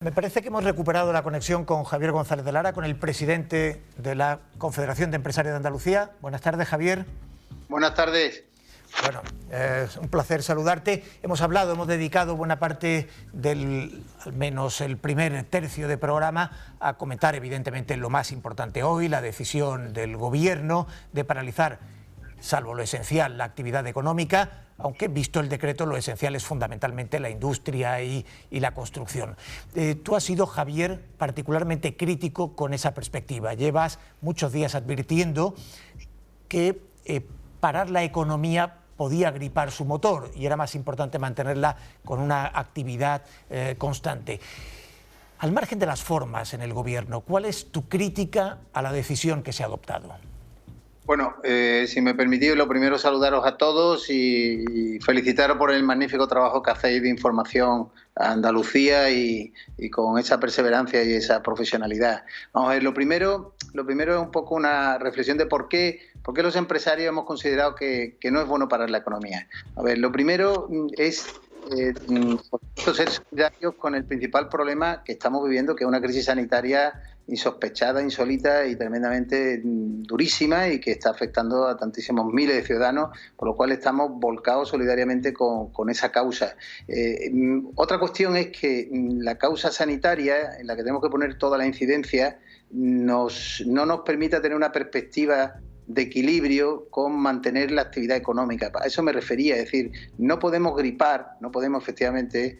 Me parece que hemos recuperado la conexión con Javier González de Lara, con el presidente de la Confederación de Empresarios de Andalucía. Buenas tardes, Javier. Buenas tardes. Bueno, es un placer saludarte. Hemos dedicado buena parte al menos el primer tercio de programa, a comentar evidentemente lo más importante hoy, la decisión del Gobierno de paralizar, salvo lo esencial, la actividad económica, aunque visto el decreto lo esencial es fundamentalmente la industria y la construcción. Tú has sido, Javier, particularmente crítico con esa perspectiva. Llevas muchos días advirtiendo que parar la economía podía gripar su motor y era más importante mantenerla con una actividad constante. Al margen de las formas en el Gobierno, ¿cuál es tu crítica a la decisión que se ha adoptado? Bueno, si me permitís, lo primero saludaros a todos y felicitaros por el magnífico trabajo que hacéis de información a Andalucía y con esa perseverancia y esa profesionalidad. Vamos a ver, lo primero es un poco una reflexión de por qué los empresarios hemos considerado que no es bueno parar la economía. A ver, lo primero es ser solidarios con el principal problema que estamos viviendo, que es una crisis sanitaria insospechada, insólita y tremendamente durísima y que está afectando a tantísimos miles de ciudadanos, por lo cual estamos volcados solidariamente con esa causa. Otra cuestión es que la causa sanitaria, en la que tenemos que poner toda la incidencia, no nos permite tener una perspectiva de equilibrio con mantener la actividad económica. A eso me refería, es decir, no podemos efectivamente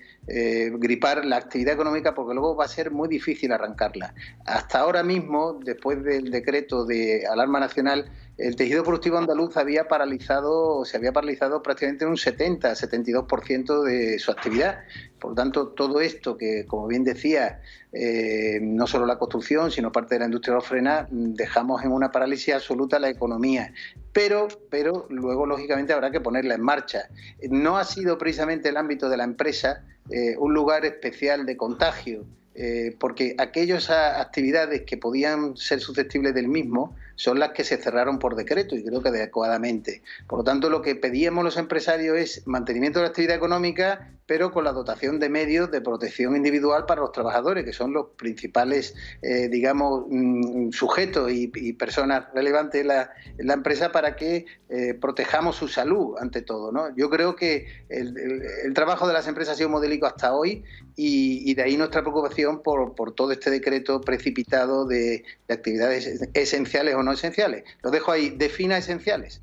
gripar la actividad económica porque luego va a ser muy difícil arrancarla. Hasta ahora mismo, después del decreto de alarma nacional, el tejido productivo andaluz se había paralizado prácticamente en un 70-72% de su actividad. Por lo tanto, todo esto que, como bien decía, no solo la construcción, sino parte de la industria lo frena, dejamos en una parálisis absoluta la economía. Pero luego, lógicamente, habrá que ponerla en marcha. No ha sido precisamente el ámbito de la empresa un lugar especial de contagio, porque aquellas actividades que podían ser susceptibles del mismo son las que se cerraron por decreto y creo que adecuadamente. Por lo tanto, lo que pedíamos los empresarios es mantenimiento de la actividad económica, pero con la dotación de medios de protección individual para los trabajadores, que son los principales, sujetos y personas relevantes en la empresa para que protejamos su salud ante todo, ¿no? Yo creo que el trabajo de las empresas ha sido modélico hasta hoy y de ahí nuestra preocupación por todo este decreto precipitado de actividades esenciales o no esenciales. Lo dejo ahí, defina esenciales.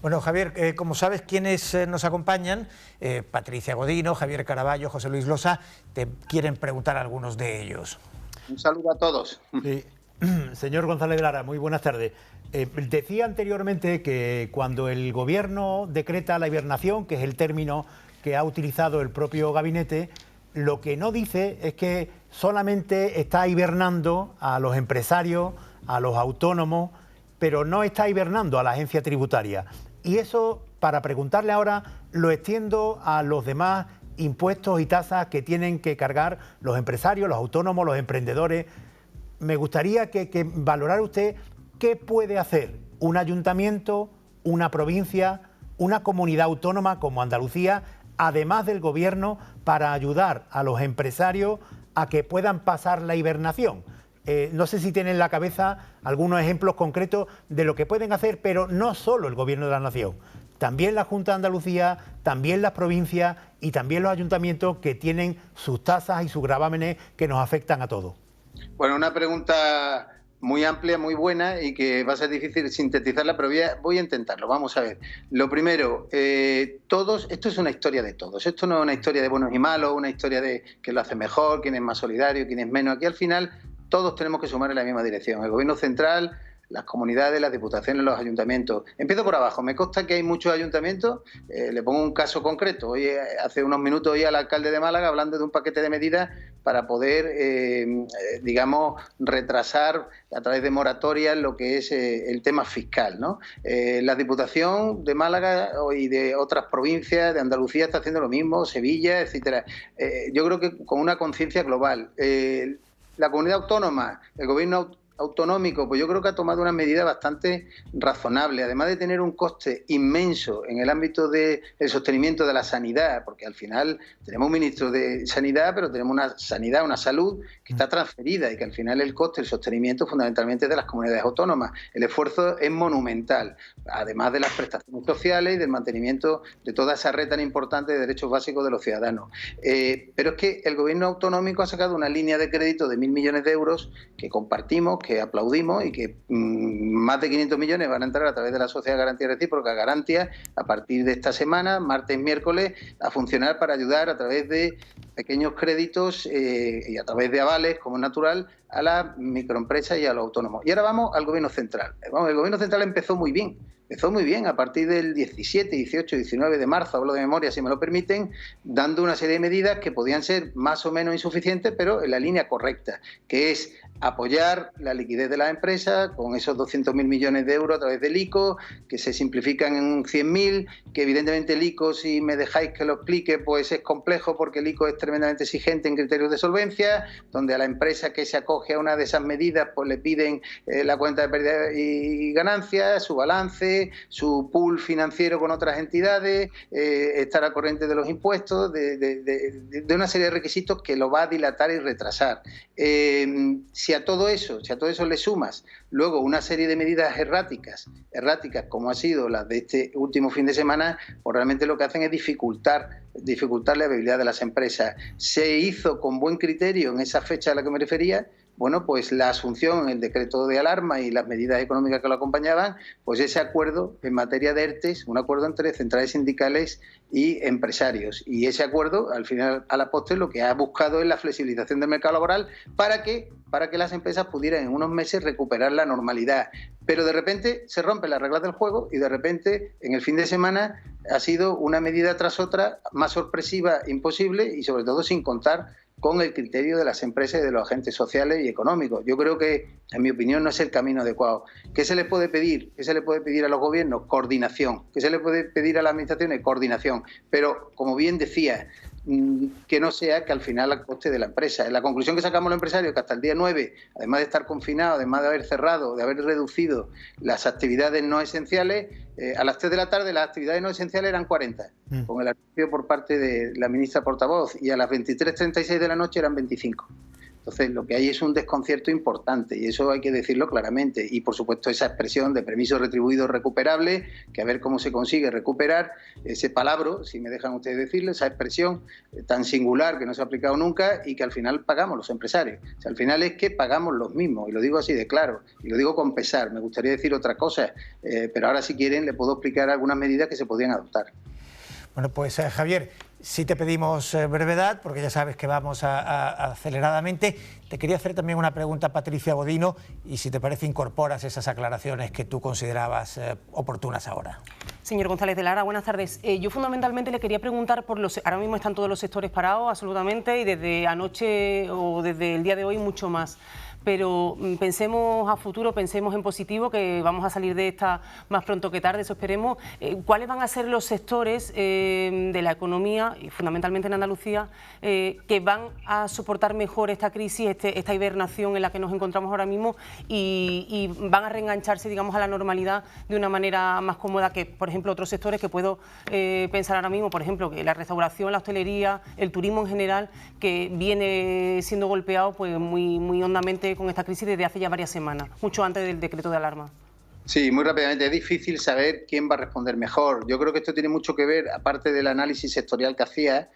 Bueno, Javier, como sabes, quienes nos acompañan, Patricia Godino, Javier Caraballo, José Luis Losa, te quieren preguntar a algunos de ellos. Un saludo a todos. Sí. Señor González de Lara, muy buenas tardes. Decía anteriormente que cuando el Gobierno decreta la hibernación, que es el término que ha utilizado el propio gabinete, lo que no dice es que solamente está hibernando a los empresarios, a los autónomos, pero no está hibernando a la agencia tributaria. Y eso, para preguntarle ahora, lo extiendo a los demás impuestos y tasas que tienen que cargar los empresarios, los autónomos, los emprendedores. Me gustaría que valorara usted qué puede hacer un ayuntamiento, una provincia, una comunidad autónoma como Andalucía, además del Gobierno, para ayudar a los empresarios a que puedan pasar la hibernación. No sé si tienen en la cabeza algunos ejemplos concretos de lo que pueden hacer, pero no solo el Gobierno de la Nación, también la Junta de Andalucía, también las provincias y también los ayuntamientos que tienen sus tasas y sus gravámenes que nos afectan a todos. Bueno, una pregunta muy amplia, muy buena y que va a ser difícil sintetizarla, pero voy a intentarlo. Vamos a ver. Lo primero, esto es una historia de todos. Esto no es una historia de buenos y malos, una historia de quién lo hace mejor, quién es más solidario, quién es menos. Aquí al final todos tenemos que sumar en la misma dirección. El Gobierno central, las comunidades, las diputaciones, los ayuntamientos. Empiezo por abajo. Me consta que hay muchos ayuntamientos. Le pongo un caso concreto. Hoy, hace unos minutos oí al alcalde de Málaga hablando de un paquete de medidas para poder, retrasar a través de moratorias lo que es el tema fiscal, ¿no? La Diputación de Málaga y de otras provincias de Andalucía está haciendo lo mismo, Sevilla, etcétera. Yo creo que con una conciencia global. La comunidad autónoma, el Gobierno autonómico, pues yo creo que ha tomado una medida bastante razonable, además de tener un coste inmenso en el ámbito del sostenimiento de la sanidad, porque al final tenemos un ministro de Sanidad, pero tenemos una sanidad, una salud que está transferida y que al final el coste, el sostenimiento fundamentalmente es de las comunidades autónomas. El esfuerzo es monumental, además de las prestaciones sociales y del mantenimiento de toda esa red tan importante de derechos básicos de los ciudadanos. Pero es que el gobierno autonómico ha sacado una línea de crédito de 1.000 millones de euros que compartimos, que aplaudimos y que más de 500 millones van a entrar a través de la Sociedad de Garantía Recíproca, Garantia, a partir de esta semana, martes, miércoles, a funcionar para ayudar a través de pequeños créditos y a través de avales, como es natural, a las microempresas y a los autónomos. Y ahora vamos al gobierno central. El gobierno central empezó muy bien. Empezó muy bien a partir del 17, 18, 19 de marzo, hablo de memoria si me lo permiten, dando una serie de medidas que podían ser más o menos insuficientes, pero en la línea correcta, que es apoyar la liquidez de las empresas con esos 200.000 millones de euros a través del ICO, que se simplifican en 100.000, que evidentemente el ICO, si me dejáis que lo explique, pues es complejo porque el ICO es tremendamente exigente en criterios de solvencia, donde a la empresa que se acoge a una de esas medidas pues le piden la cuenta de pérdidas y ganancias, su balance, su pool financiero con otras entidades, estar al corriente de los impuestos, de una serie de requisitos que lo va a dilatar y retrasar. Si a todo eso le sumas luego una serie de medidas erráticas como ha sido las de este último fin de semana, pues realmente lo que hacen es dificultar la viabilidad de las empresas. Se hizo con buen criterio en esa fecha a la que me refería. Bueno, pues la asunción, el decreto de alarma y las medidas económicas que lo acompañaban, pues ese acuerdo en materia de ERTES, un acuerdo entre centrales sindicales y empresarios. Y ese acuerdo, al final, a la postre, lo que ha buscado es la flexibilización del mercado laboral para que las empresas pudieran en unos meses recuperar la normalidad. Pero de repente se rompen las reglas del juego y de repente en el fin de semana ha sido una medida tras otra, más sorpresiva imposible y sobre todo sin contar con el criterio de las empresas y de los agentes sociales y económicos. Yo creo que, en mi opinión, no es el camino adecuado. ¿Qué se le puede pedir? ¿Qué se le puede pedir a los gobiernos? Coordinación. ¿Qué se le puede pedir a las administraciones? Coordinación. Pero, como bien decía, que no sea que al final a coste de la empresa. La conclusión que sacamos los empresarios, que hasta el día 9, además de estar confinados, además de haber cerrado, de haber reducido las actividades no esenciales, a las 3 de la tarde las actividades no esenciales eran 40, con el anuncio por parte de la ministra portavoz, y a las 23:36 de la noche eran 25. Entonces, lo que hay es un desconcierto importante y eso hay que decirlo claramente. Y, por supuesto, esa expresión de permiso retribuido recuperable, que a ver cómo se consigue recuperar ese palabra, si me dejan ustedes decirlo, esa expresión tan singular que no se ha aplicado nunca y que al final pagamos los empresarios. O sea, al final es que pagamos los mismos, y lo digo así de claro, y lo digo con pesar. Me gustaría decir otra cosa, pero ahora, si quieren, le puedo explicar algunas medidas que se podrían adoptar. Bueno, pues Javier, sí te pedimos brevedad, porque ya sabes que vamos aceleradamente. Te quería hacer también una pregunta, Patricia Godino, y si te parece incorporas esas aclaraciones que tú considerabas oportunas ahora. Señor González de Lara, buenas tardes. Yo fundamentalmente le quería preguntar por ahora mismo están todos los sectores parados, absolutamente, y desde anoche o desde el día de hoy mucho más. Pero pensemos a futuro, pensemos en positivo, que vamos a salir de esta más pronto que tarde, eso esperemos. ¿Cuáles van a ser los sectores de la economía, y fundamentalmente en Andalucía, que van a soportar mejor esta crisis, esta hibernación en la que nos encontramos ahora mismo y van a reengancharse, digamos, a la normalidad de una manera más cómoda que, por ejemplo, otros sectores que puedo pensar ahora mismo, por ejemplo, que la restauración, la hostelería, el turismo en general, que viene siendo golpeado pues muy hondamente con esta crisis desde hace ya varias semanas, mucho antes del decreto de alarma? Sí, muy rápidamente. Es difícil saber quién va a responder mejor. Yo creo que esto tiene mucho que ver, aparte del análisis sectorial que hacía,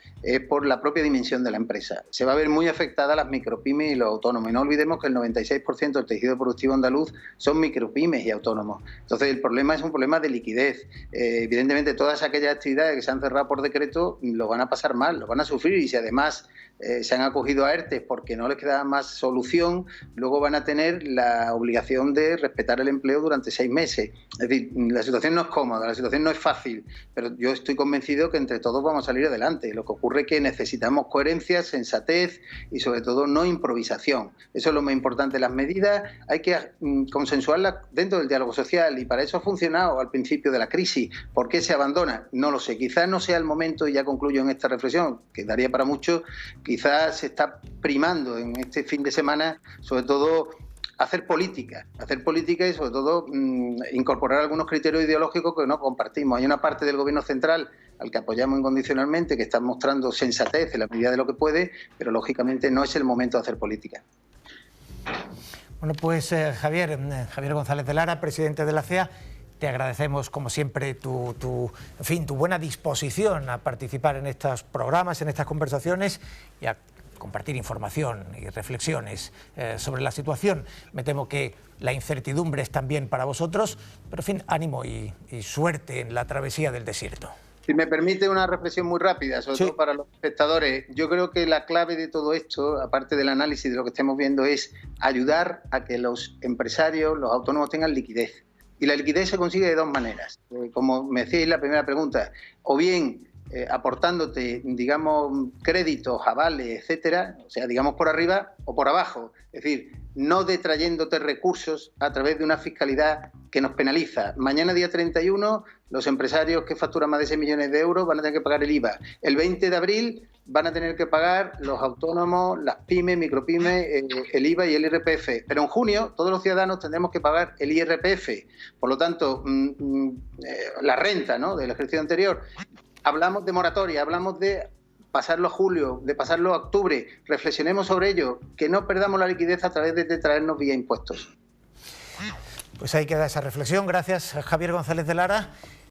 por la propia dimensión de la empresa. Se va a ver muy afectada las micropymes y los autónomos. Y no olvidemos que el 96% del tejido productivo andaluz son micropymes y autónomos. Entonces, el problema es un problema de liquidez. Evidentemente, todas aquellas actividades que se han cerrado por decreto lo van a pasar mal, lo van a sufrir, y si además se han acogido a ERTE porque no les queda más solución, luego van a tener la obligación de respetar el empleo durante 6 meses. Es decir, la situación no es cómoda, la situación no es fácil, pero yo estoy convencido que entre todos vamos a salir adelante. Lo que ocurre es que necesitamos coherencia, sensatez y sobre todo no improvisación. Eso es lo más importante. Las medidas hay que consensuarlas dentro del diálogo social, y para eso ha funcionado al principio de la crisis. ¿Por qué se abandona? No lo sé. Quizás no sea el momento, y ya concluyo en esta reflexión, que daría para mucho. Quizás se está primando en este fin de semana, sobre todo hacer política y sobre todo incorporar algunos criterios ideológicos que no compartimos. Hay una parte del Gobierno central al que apoyamos incondicionalmente, que está mostrando sensatez en la medida de lo que puede, pero lógicamente no es el momento de hacer política. Bueno, pues Javier González de Lara, presidente de la CEA, te agradecemos como siempre tu buena disposición a participar en estos programas, en estas conversaciones y a compartir información y reflexiones sobre la situación. Me temo que la incertidumbre es también para vosotros, pero en fin, ánimo y suerte en la travesía del desierto. Si me permite una reflexión muy rápida, sobre todo para los espectadores, yo creo que la clave de todo esto, aparte del análisis de lo que estemos viendo, es ayudar a que los empresarios, los autónomos tengan liquidez. Y la liquidez se consigue de dos maneras. Como me decíais en la primera pregunta, o bien aportándote, digamos, créditos, avales, etcétera, o sea, digamos por arriba o por abajo. Es decir, no detrayéndote recursos a través de una fiscalidad que nos penaliza. Mañana, día 31, los empresarios que facturan más de 6 millones de euros van a tener que pagar el IVA. El 20 de abril van a tener que pagar los autónomos, las pymes, micropymes, el IVA y el IRPF. Pero en junio todos los ciudadanos tendremos que pagar el IRPF. Por lo tanto, la renta, ¿no?, del ejercicio anterior. Hablamos de moratoria, hablamos de pasarlo a julio, de pasarlo a octubre. Reflexionemos sobre ello, que no perdamos la liquidez a través de traernos vía impuestos. Pues ahí queda esa reflexión. Gracias, Javier González de Lara.